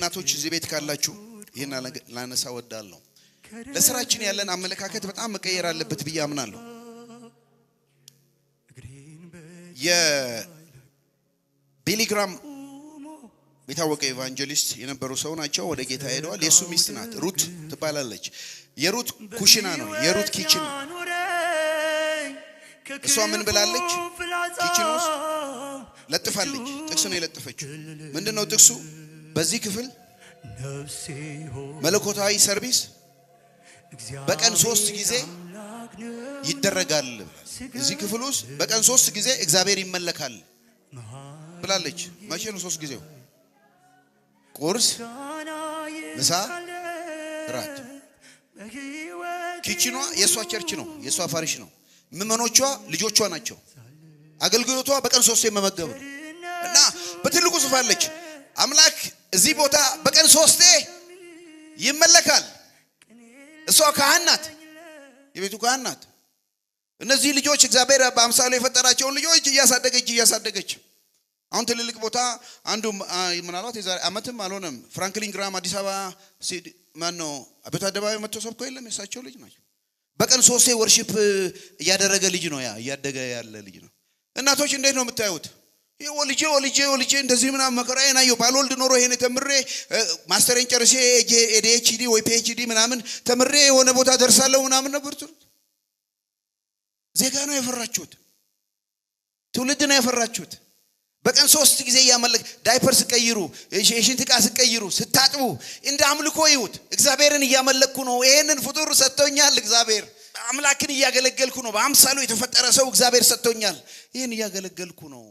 እናቶች እዚህ ቤት ካላችሁ ይሄን ላነሳ ወዳለሁ ለስራችን ያለን አመለካከት በጣም መቀየር አለበት ብዬ አምናለሁ የቢሊግራም የታወቀ ኢቫንጀሊስት የነበሩ ሰው ናቸው ወደ ጌታ ሄደዋል የሱ ሚስት ናት ሩት ትባላለች የሩት ኩሽና ነው የሩት ኪችን እሷ ምን ብላለች ኪችን ውስጥ ለጥፋለች ጥቅስ ነው የለጠፈችው ምንድነው ጥቅሱ በዚህ ክፍል መለኮታዊ ሰርቪስ በቀን 3 ጊዜ ይደረጋል እዚህ ክፍል ውስጥ በቀን 3 ጊዜ እግዚአብሔር ይመለካል ብላለች መቼ ነው 3 ጊዜው ቁርስ ምሳ ራት ኪችኗ የሷ ቸርች ነው የሷ ፋሪሽ ነው ምመኖቿ ልጆቿ ናቸው አገልግሎቷ በቀን 3 የመመገብ ነው እና በትልቁ ጽፋለች አምላክ እዚህ ቦታ በቀን 3 ይመለካል እሷ ካህን ናት የቤቱ ካህን ናት እነዚህ ልጆች እግዚአብሔር በአምሳሉ የፈጠራቸው ልጆች እያሳደገች አሁን ትልልቅ ቦታ አንዱ ምናልባት የዛሬ አመትም አልሆነም ፍራንክሊን ግራም አዲስ አበባ ማን ነው አቤት አደባባይ መጥቶ ሰብኮ የለም የሳቸው ልጅ ናቸው በቀን 3 ወርሺፕ ያደረገ ልጅ ነው ያደገ ያለ ልጅ ነው እናቶች እንዴት ነው የምታዩት ወልጄ እንደዚህ ምናምን መከራዬን አየሁ ባልወልድ ኖሮ ይሄን ተምሬ ማስተርን ጨርሼ ኤዲኤችዲ ወይ ፒኤችዲ ምናምን ተምሬ የሆነ ቦታ ደርሳለሁ ምናምን ነበር ዜጋ ነው ያፈራችሁት ትውልድ ነው ያፈራችሁት በቀን 3 ጊዜ ያመለክ ዳይፐርስ ቀይሩ የሽንት ዕቃ ቀይሩ ስታጥቡ እንደ አምልኮ ይሁት እግዚአብሔርን እያመለኩ ነው ይሄንን ፍጡር ሰጥቶኛል እግዚአብሔር አምላክን እያገለገልኩ ነው በአምሳሉ የተፈጠረ ሰው እግዚአብሔር ሰጥቶኛል ይሄን እያገለገልኩ ነው